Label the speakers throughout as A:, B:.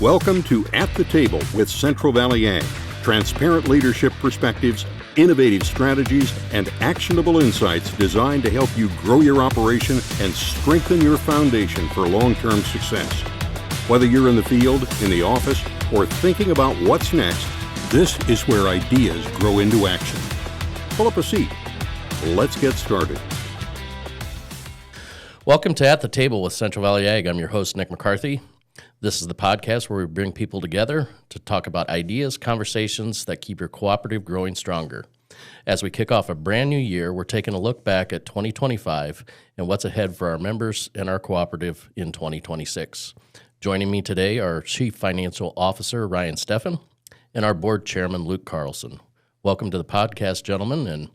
A: Welcome to At the Table with Central Valley Ag. Transparent leadership perspectives, innovative strategies, and actionable insights designed to help you grow your operation and strengthen your foundation for long-term success. Whether you're in the field, in the office, or thinking about what's next, this is where ideas grow into action. Pull up a seat. Let's get started.
B: Welcome to At the Table with Central Valley Ag. I'm your host, Nic McCarthy. This is the podcast where we bring people together to talk about ideas, conversations that keep your cooperative growing stronger. As we kick off a brand new year, we're taking a look back at 2025 and what's ahead for our members and our cooperative in 2026. Joining me today are Chief Financial Officer Ryan Steffen and our Board Chairman Luke Carlson. Welcome to the podcast, gentlemen, and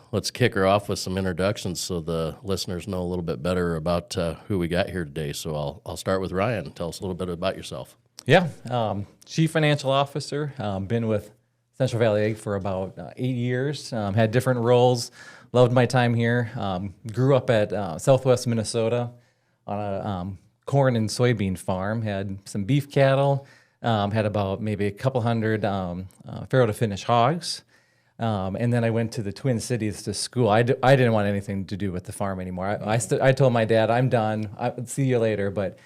B: let's kick her off with some introductions so the listeners know a little bit better about who we got here today. So I'll start with Ryan. Tell us a little bit about yourself.
C: Yeah, Chief Financial Officer. Been with Central Valley Ag for about 8 years. Had different roles. Loved my time here. Grew up at Southwest Minnesota on a corn and soybean farm. Had some beef cattle. Had about maybe a couple hundred farrow to finish hogs. And then I went to the Twin Cities to school. I didn't want anything to do with the farm anymore. I told my dad, I'm done. I'll see you later. But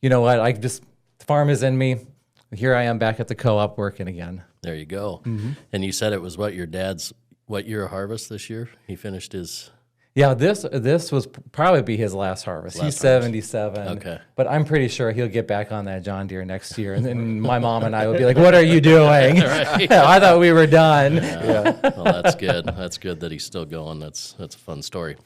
C: you know what? The farm is in me. Here I am back at the co-op working again.
B: There you go.
C: Mm-hmm.
B: And you said it was what year of harvest this year? He finished his...
C: Yeah, this was probably be his last harvest. He's 77.
B: Okay.
C: But I'm pretty sure he'll get back on that John Deere next year. And then my mom and I will be like, what are you doing?
B: Right.
C: I thought we were done.
B: Yeah. Well, that's good. That's good that he's still going. That's a fun story.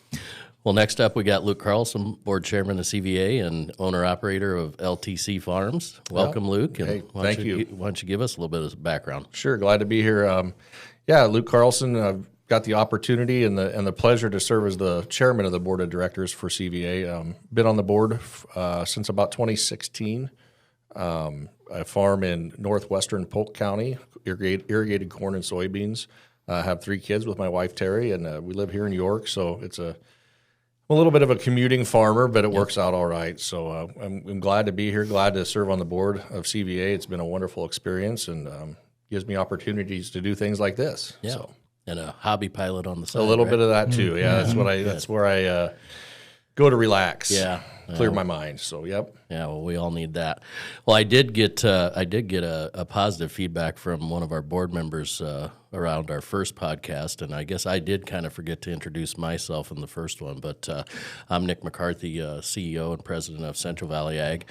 B: Well, next up, we got Luke Carlson, Board Chairman of CVA and owner-operator of LTC Farms. Welcome, Luke. And
D: hey, thank you.
B: Why don't you give us a little bit of background?
D: Sure, glad to be here. Luke Carlson. I've got the opportunity and the pleasure to serve as the chairman of the board of directors for CVA. Been on the board since about 2016. I farm in northwestern Polk County, irrigated corn and soybeans. I have 3 kids with my wife, Terry, and we live here in York, so it's a little bit of a commuting farmer, but it works out all right. So I'm glad to be here, glad to serve on the board of CVA. It's been a wonderful experience and gives me opportunities to do things like this.
B: Yeah.
D: So.
B: And a hobby pilot on the side.
D: A little
B: right?
D: bit of that too. Yeah, that's where I go to relax.
B: Yeah,
D: clear my mind. So yep.
B: Yeah, well, we all need that. Well, I did get a positive feedback from one of our board members around our first podcast, and I guess I did kind of forget to introduce myself in the first one. But I'm Nic McCarthy, CEO and president of Central Valley Ag.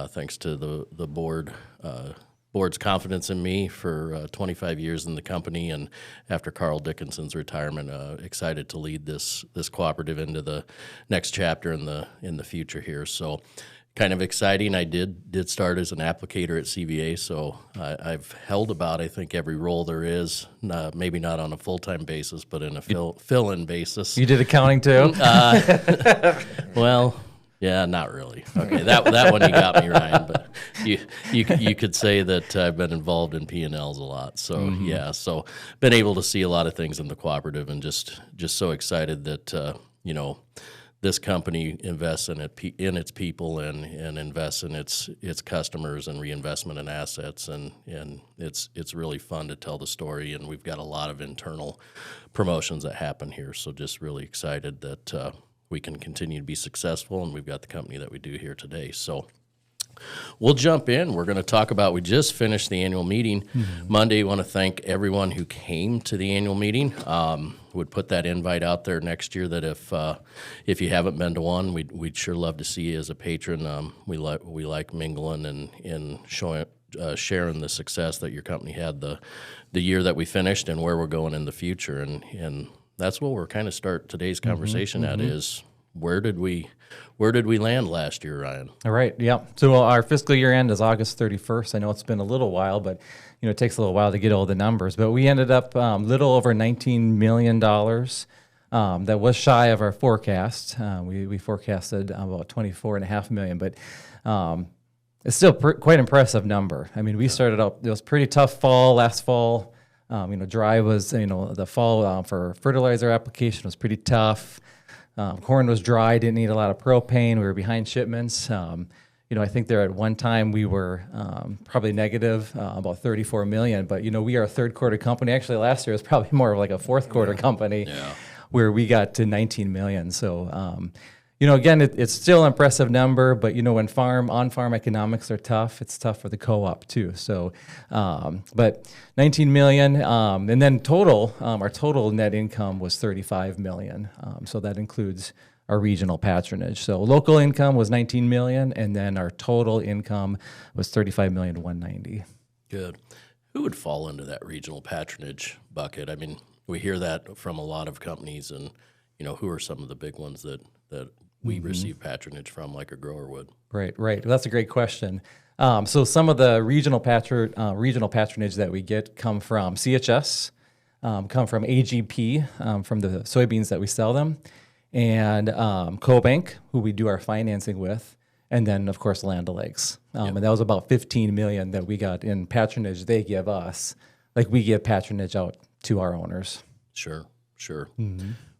B: Thanks to the board's confidence in me for 25 years in the company, and after Carl Dickinson's retirement, excited to lead this cooperative into the next chapter in the future here. So, kind of exciting. I did start as an applicator at CVA, so I've held about I think every role there is. Maybe not on a full-time basis, but in a fill-in basis.
C: You did accounting too?
B: Well. Yeah, not really. Okay, that one you got me, Ryan. But you could say that I've been involved in P&Ls a lot. So yeah, so been able to see a lot of things in the cooperative, and just so excited that this company invests in its people and invests in its customers and reinvestment in assets, and it's really fun to tell the story. And we've got a lot of internal promotions that happen here. So just really excited that. We can continue to be successful, and we've got the company that we do here today. So we'll jump in. We're going to talk about, we just finished the annual meeting Monday. Want to thank everyone who came to the annual meeting. Would put that invite out there next year that if you haven't been to one, we'd sure love to see you as a patron. We like mingling and sharing the success that your company had the year that we finished and where we're going in the future. And that's what we're kind of start today's conversation at is where did we land last year, Ryan?
C: All right, yeah. So our fiscal year end is August 31st. I know it's been a little while, but it takes a little while to get all the numbers. But we ended up little over $19 million. That was shy of our forecast. We forecasted about $24.5 million, but it's still quite impressive number. I mean, we started out, it was pretty tough last fall. Dry was, the fall for fertilizer application was pretty tough. Corn was dry, didn't need a lot of propane. We were behind shipments. I think there at one time we were probably negative about 34 million, but we are a third quarter company. Actually, last year was probably more of like a fourth quarter company, where we got to 19 million. So, again, it's still an impressive number, but when on-farm economics are tough, it's tough for the co-op too. So, but 19 million, and then our total net income was 35 million. So that includes our regional patronage. So local income was 19 million, and then our total income was 35 million 190.
B: Good. Who would fall into that regional patronage bucket? I mean, we hear that from a lot of companies, and who are some of the big ones that we receive patronage from, like a grower would?
C: Right. Well, that's a great question. So some of the regional patronage that we get come from CHS, come from AGP, from the soybeans that we sell them, and CoBank, who we do our financing with, and then, of course, Land O'Lakes. And that was about 15 million that we got in patronage they give us. Like, we give patronage out to our owners.
B: Sure.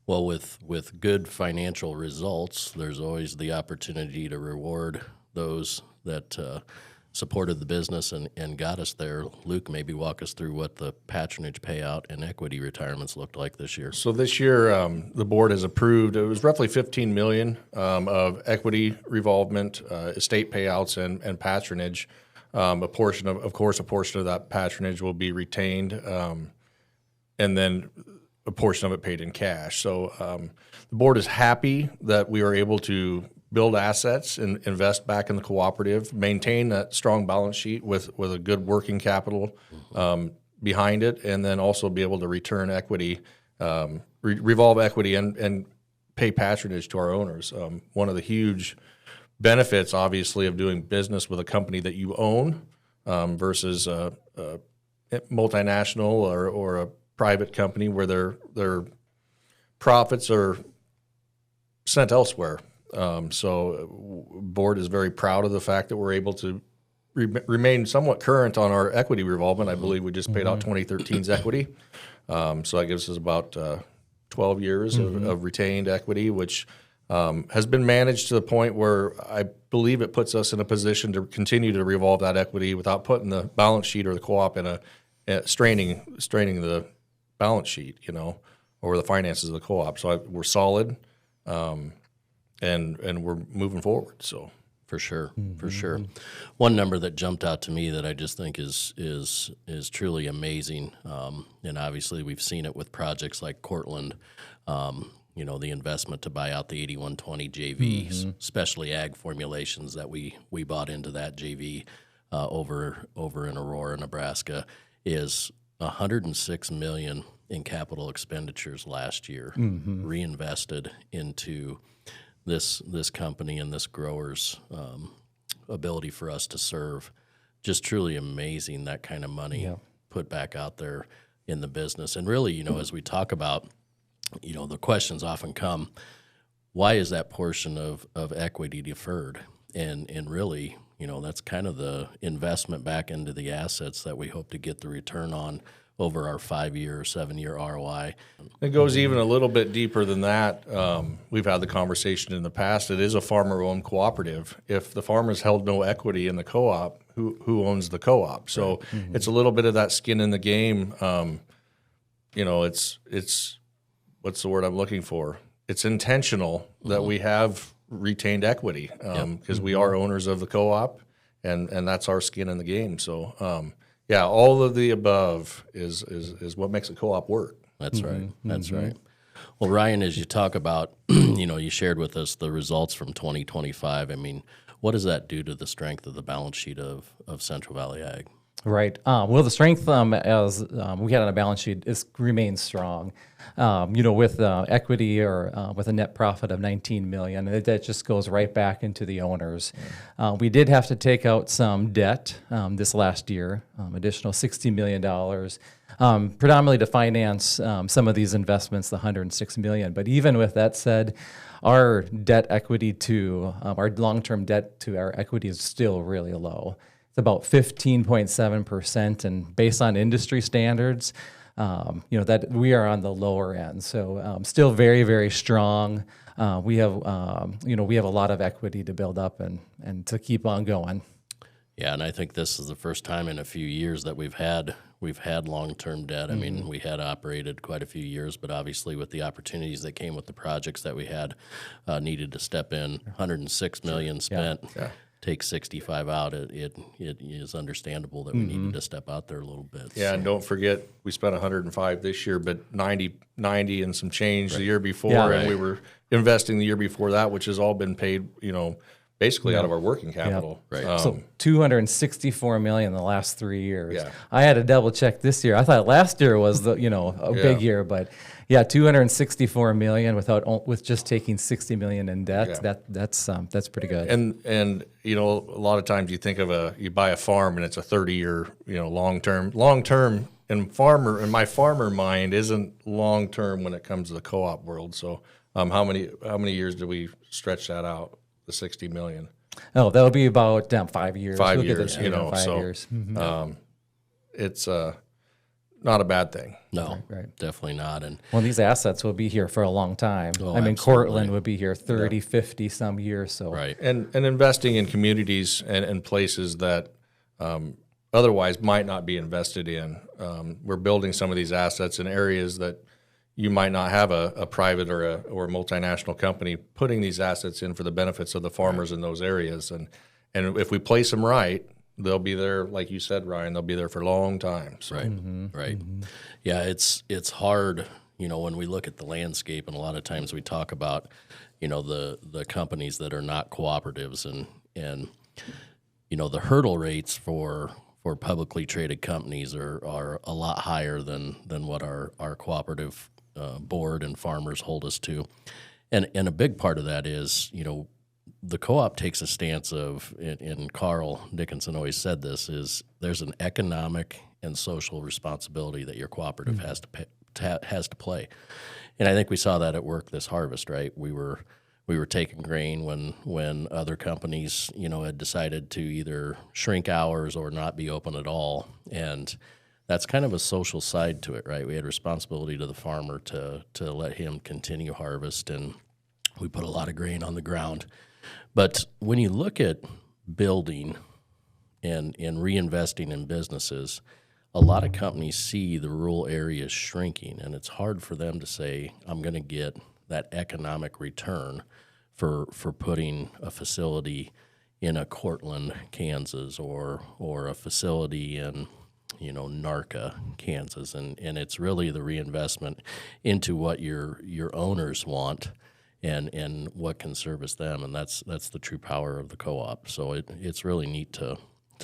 B: Well, with good financial results, there's always the opportunity to reward those that supported the business and got us there. Luke, maybe walk us through what the patronage payout and equity retirements looked like this year.
D: So this year, the board has approved, it was roughly 15 million of equity revolvement, estate payouts, and patronage. A portion of that patronage will be retained, and then a portion of it paid in cash. So the board is happy that we are able to build assets and invest back in the cooperative, maintain that strong balance sheet with a good working capital behind it, and then also be able to return equity, revolve equity, and pay patronage to our owners. One of the huge benefits, obviously, of doing business with a company that you own versus a multinational or a private company where their profits are sent elsewhere. So board is very proud of the fact that we're able to remain somewhat current on our equity revolvement. I believe we just paid out 2013's equity. So that gives us about 12 years of retained equity, which has been managed to the point where I believe it puts us in a position to continue to revolve that equity without putting the balance sheet or the co-op in straining the balance sheet, or the finances of the co-op. So we're solid. And we're moving forward. So
B: for sure. One number that jumped out to me that I just think is truly amazing, and obviously we've seen it with projects like Cortland. The investment to buy out the 8120 JV, especially ag formulations that we bought into that JV over in Aurora, Nebraska, is $106 million in capital expenditures last year, reinvested into this company and this grower's ability for us to serve. Just truly amazing, that kind of money put back out there in the business. And really, as we talk about, the questions often come, why is that portion of equity deferred? And really, that's kind of the investment back into the assets that we hope to get the return on over our 5-year or 7-year ROI.
D: It goes even a little bit deeper than that. We've had the conversation in the past. It is a farmer-owned cooperative. If the farmers held no equity in the co-op, who owns the co-op? So it's a little bit of that skin in the game. It's what's the word I'm looking for? It's intentional that we have retained equity because we are owners of the co-op, and that's our skin in the game. So. Yeah, all of the above is what makes a co-op work.
B: That's right. That's right. Well, Ryan, as you talk about, you shared with us the results from 2025. I mean, what does that do to the strength of the balance sheet of Central Valley Ag?
C: Right. Well, the strength as we had on a balance sheet remains strong. With equity or with a net profit of 19 million, that just goes right back into the owners. We did have to take out some debt this last year, additional $60 million, predominantly to finance some of these investments, the 106 million. But even with that said, our debt equity to our long-term debt to our equity is still really low. It's about 15.7%, and based on industry standards, that we are on the lower end. So still very, very strong. we have we have a lot of equity to build up and to keep on going.
B: Yeah, and I think this is the first time in a few years that we've had long-term debt. I mean, we had operated quite a few years, but obviously with the opportunities that came with the projects that we had, needed to step in. 106 million spent.
D: Yeah.
B: Take 65 out. It is understandable that we needed to step out there a little bit.
D: Yeah, and don't forget, we spent 105 this year, but 90 and some change the year before, and we were investing the year before that, which has all been paid, basically out of our working capital.
B: Right.
C: So 264 million in the last 3 years.
D: Yeah.
C: I had to double check this year. I thought last year was a big year, but 264 million with just taking 60 million in debt.
D: Yeah.
C: That's pretty good.
D: And a lot of times you think of you buy a farm and it's a 30-year, long term, and my farmer mind isn't long term when it comes to the co-op world. So how many years do we stretch that out? The 60 million.
C: Oh, that'll be about 5 years.
D: 5 years,
C: 5 years. Mm-hmm.
D: It's not a bad thing.
B: No,
C: Right.
B: definitely not. And
C: Well, these assets will be here for a long time.
B: Oh,
C: I mean,
B: absolutely.
C: Cortland would be here 30, 50 some years. So
B: right.
D: And investing in communities and places that otherwise might not be invested in. We're building some of these assets in areas that you might not have a private or a multinational company putting these assets in for the benefits of the farmers in those areas. And if we place them right, they'll be there, like you said, Ryan, they'll be there for a long time. So.
B: Right, right. Yeah, it's hard, when we look at the landscape, and a lot of times we talk about, the companies that are not cooperatives, and the hurdle rates for publicly traded companies are a lot higher than what our cooperative board and farmers hold us to. And a big part of that is, the co-op takes a stance of, and Carl Dickinson always said this, is there's an economic and social responsibility that your cooperative has to play. And I think we saw that at work this harvest, right? We were taking grain when other companies, had decided to either shrink hours or not be open at all. And that's kind of a social side to it, right? We had responsibility to the farmer to let him continue harvest, and we put a lot of grain on the ground. But when you look at building and reinvesting in businesses, a lot of companies see the rural areas shrinking, and it's hard for them to say, I'm going to get that economic return for putting a facility in a Cortland, Kansas, or a facility in Narca, Kansas, and it's really the reinvestment into what your owners want and what can service them, and that's the true power of the co-op. So it's really neat to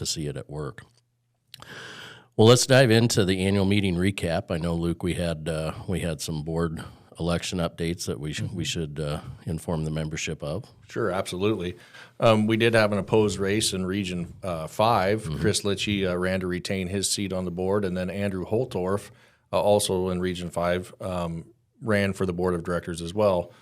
B: see it at work. Well, let's dive into the annual meeting recap. I know, Luke, we had some board election updates that we should inform the membership of.
D: Sure, absolutely. We did have an opposed race in Region 5. Chris Litchie ran to retain his seat on the board, and then Andrew Holtorf, also in Region 5, ran for the board of directors as well.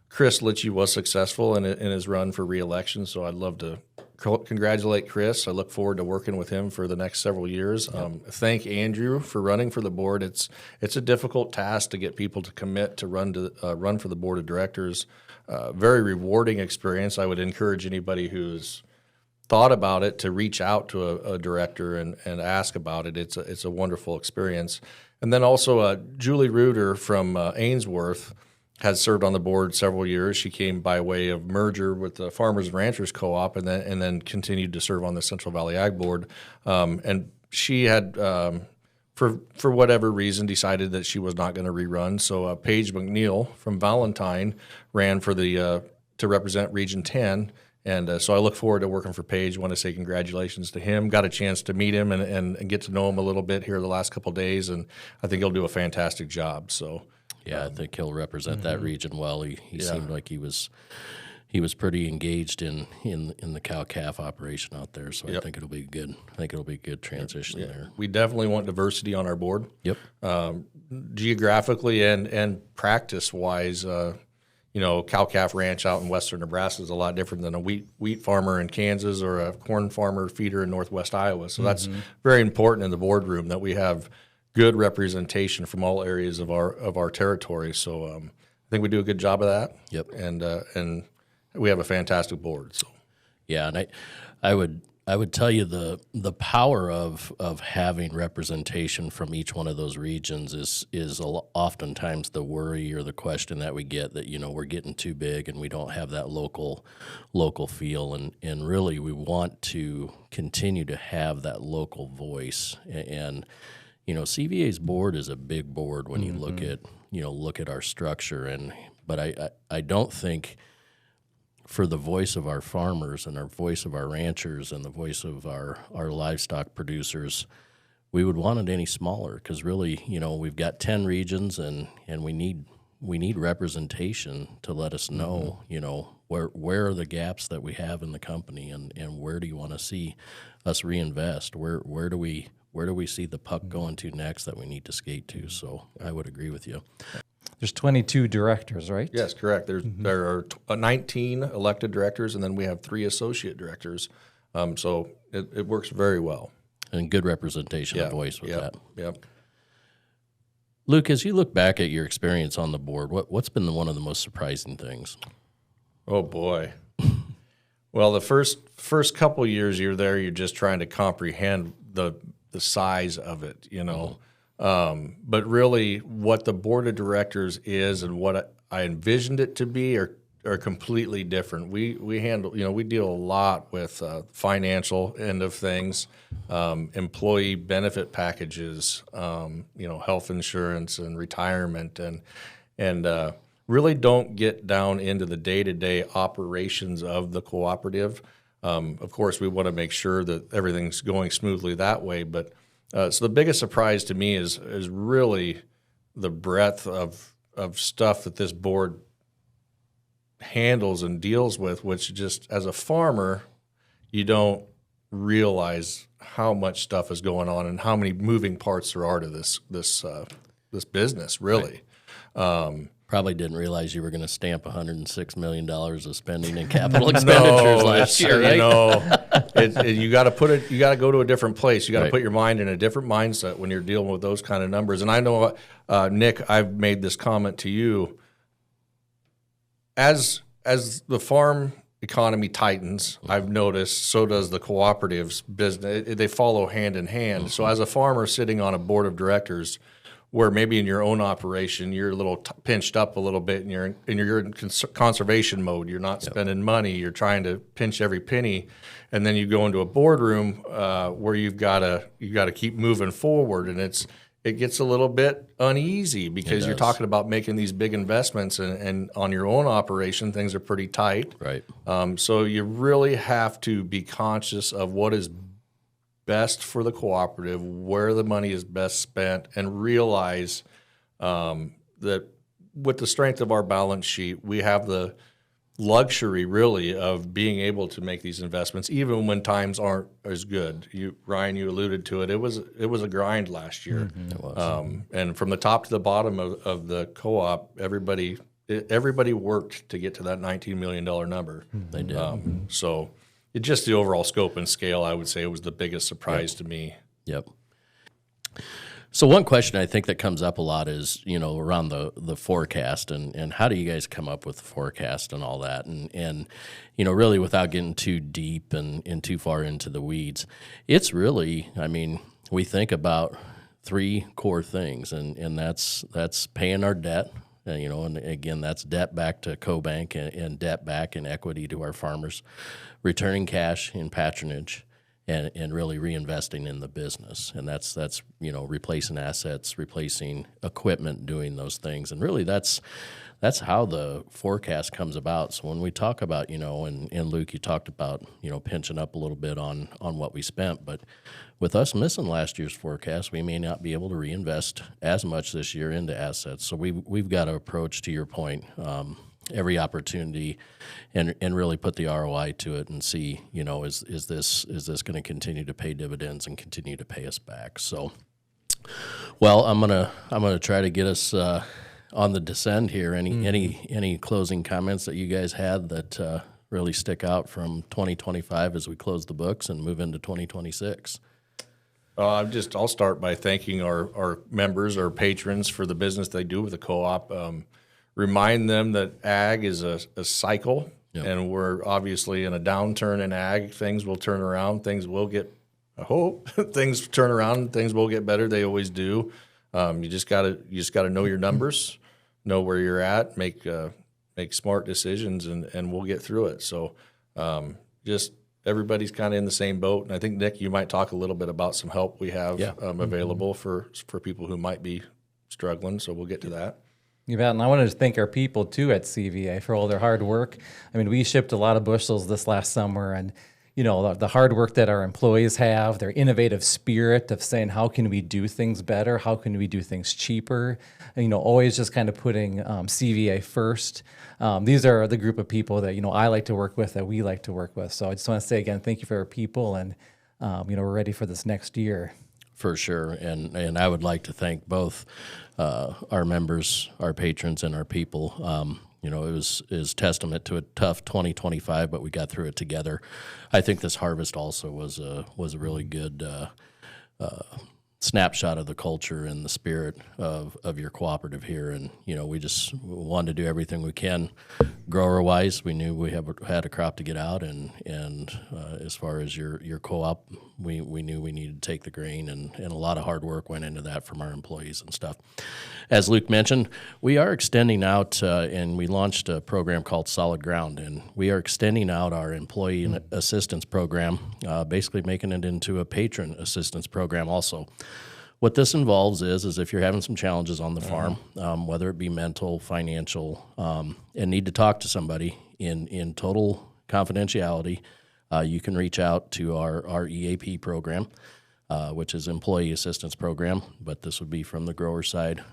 D: Chris Litchie was successful in his run for re-election, so I'd love to congratulate Chris. I look forward to working with him for the next several years. Thank Andrew for running for the board. It's a difficult task to get people to commit to run for the board of directors. Very rewarding experience. I would encourage anybody who's thought about it to reach out to a director and ask about it. It's a wonderful experience. And then also Julie Reuter from Ainsworth has served on the board several years. She came by way of merger with the Farmers and Ranchers Co-op, and then continued to serve on the Central Valley Ag Board. And she had, for whatever reason, decided that she was not going to rerun. So Paige McNeil from Valentine ran for to represent Region 10. And so I look forward to working for Paige. Want to say congratulations to him. Got a chance to meet him and get to know him a little bit here the last couple of days, and I think he'll do a fantastic job. So.
B: Yeah, I think he'll represent that region well. He seemed like he was pretty engaged in the cow-calf operation out there. So I think it'll be good. I think it'll be a good transition there.
D: We definitely want diversity on our board.
B: Yep.
D: Geographically and practice-wise, cow-calf ranch out in western Nebraska is a lot different than a wheat farmer in Kansas or a corn farmer feeder in northwest Iowa. So that's very important in the boardroom that we have good representation from all areas of our territory. So think we do a good job of that.
B: Yep.
D: And we have a fantastic board. So
B: Yeah, and I would tell you the power of having representation from each one of those regions is oftentimes the worry or the question that we get that we're getting too big and we don't have that local feel, and really we want to continue to have that local voice. And CVA's board is a big board when you look at our structure, but I don't think, for the voice of our farmers and our voice of our ranchers and the voice of our livestock producers, we would want it any smaller, because really, we've got 10 regions and we need representation to let us know, where are the gaps that we have in the company, and where do you want to see us reinvest? Where do we see the puck going to next that we need to skate to? So I would agree with you.
C: There's 22 directors, right?
D: yes, correct. There are 19 elected directors, and then we have 3 associate directors. So it works very well.
B: And good representation of voice with that.
D: Yep.
B: Luke, as you look back at your experience on the board, what's been one of the most surprising things?
D: Oh boy. Well, the first couple years you're there, you're just trying to comprehend the size of it, but really what the board of directors is and what I envisioned it to be are completely different. We handle, we deal a lot with financial end of things, employee benefit packages, health insurance and retirement, and really don't get down into the day-to-day operations of the cooperative. Of course, we want to make sure that everything's going smoothly that way, but so the biggest surprise to me is really the breadth of stuff that this board handles and deals with, which just as a farmer, you don't realize how much stuff is going on and how many moving parts there are to this business, really.
B: Right. Probably didn't realize you were going to stamp $106 million of spending in capital expenditures last year, right?
D: You got to you got to go to a different place. You got to put your mind in a different mindset when you're dealing with those kind of numbers. And I know, Nick, I've made this comment to you. As the farm economy tightens, I've noticed, so does the cooperative's business. They follow hand in hand. So as a farmer sitting on a board of directors, where maybe in your own operation you're a little pinched up a little bit, and you're in conservation mode. You're not spending money. You're trying to pinch every penny, and then you go into a boardroom where you've got to keep moving forward, and it gets a little bit uneasy because you're talking about making these big investments, and on your own operation things are pretty tight.
B: Right.
D: So you really have to be conscious of what is best for the cooperative, where the money is best spent, and realize that with the strength of our balance sheet, we have the luxury really of being able to make these investments even when times aren't as good. Ryan, you alluded to it. It was a grind last year.
B: Mm-hmm. It was.
D: And from the top to the bottom of the co-op, everybody worked to get to that $19 million number.
B: They did.
D: So it's just the overall scope and scale, I would say, was the biggest surprise to me.
B: Yep. So one question I think that comes up a lot is, around the forecast and how do you guys come up with the forecast and all that? And really without getting too deep and too far into the weeds, it's really, we think about 3 core things, and that's paying our debt. And again, that's debt back to CoBank and debt back in equity to our farmers, returning cash in patronage, and really reinvesting in the business. And that's replacing assets, replacing equipment, doing those things. And really that's how the forecast comes about. So when we talk about, and Luke, you talked about, pinching up a little bit on what we spent, but with us missing last year's forecast, we may not be able to reinvest as much this year into assets. So we've got to approach, to your point, every opportunity and really put the ROI to it and see, is this going to continue to pay dividends and continue to pay us back? So, well, I'm gonna try to get us on the descend here. Any closing comments that you guys had that really stick out from 2025 as we close the books and move into 2026?
D: I'll start by thanking our members, our patrons, for the business they do with the co-op. remind them that ag is a cycle,
B: Yep.
D: and we're obviously in a downturn in ag. Things will turn around. Things will get, I hope, things turn around. Things will get better. They always do. You just gotta know your numbers, know where you're at, make smart decisions, and we'll get through it. So just everybody's kind of in the same boat. And I think, Nick, you might talk a little bit about some help we have available for people who might be struggling. So we'll get to that.
C: You bet. And I wanted to thank our people, too, at CVA for all their hard work. I mean, we shipped a lot of bushels this last summer, and the hard work that our employees have, their innovative spirit of saying, how can we do things better? How can we do things cheaper? And, always just kind of putting CVA first. These are the group of people that, I like to work with, that we like to work with. So I just want to say again, thank you for our people, and, we're ready for this next year.
B: For sure, and I would like to thank both our members, our patrons, and our people. It was testament to a tough 2025, but we got through it together. I think this harvest also was a really good snapshot of the culture and the spirit of your cooperative here. And, we just wanted to do everything we can. Grower-wise, we knew we had a crop to get out, and as far as your co-op, we knew we needed to take the grain, and a lot of hard work went into that from our employees and stuff. As Luke mentioned, we are extending out, and we launched a program called Solid Ground, and we are extending out our employee assistance program, basically making it into a patron assistance program also. What this involves is if you're having some challenges on the farm, whether it be mental, financial, and need to talk to somebody in total confidentiality, you can reach out to our EAP program, which is Employee Assistance Program, but this would be from the grower side.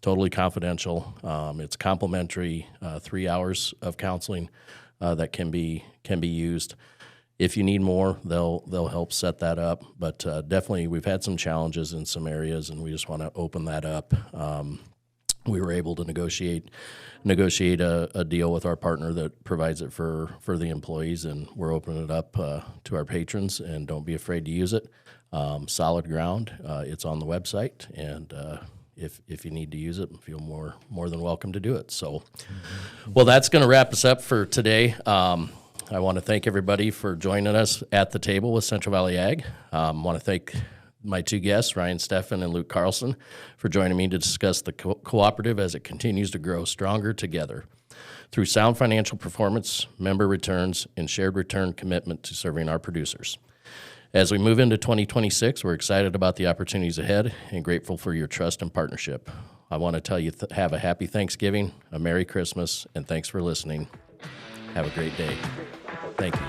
B: Totally confidential. It's complimentary, 3 hours of counseling that can be used. If you need more, they'll help set that up. But definitely, we've had some challenges in some areas, and we just want to open that up. We were able to negotiate a deal with our partner that provides it for the employees, and we're opening it up to our patrons. And don't be afraid to use it. Solid Ground, it's on the website, and if you need to use it, feel more than welcome to do it. So, well, that's going to wrap us up for today. I want to thank everybody for joining us at the table with Central Valley Ag. I want to thank my two guests, Ryan Steffen and Luke Carlson, for joining me to discuss the cooperative as it continues to grow stronger together through sound financial performance, member returns, and shared return commitment to serving our producers. As we move into 2026, we're excited about the opportunities ahead and grateful for your trust and partnership. I want to tell you have a happy Thanksgiving, a Merry Christmas, and thanks for listening. Have a great day. Thank you.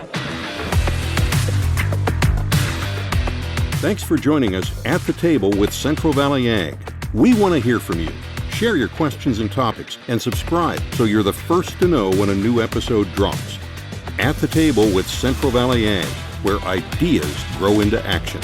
A: Thanks for joining us at the table with Central Valley Ag. We want to hear from you. Share your questions and topics, and subscribe so you're the first to know when a new episode drops. At the table with Central Valley Ag, where ideas grow into action.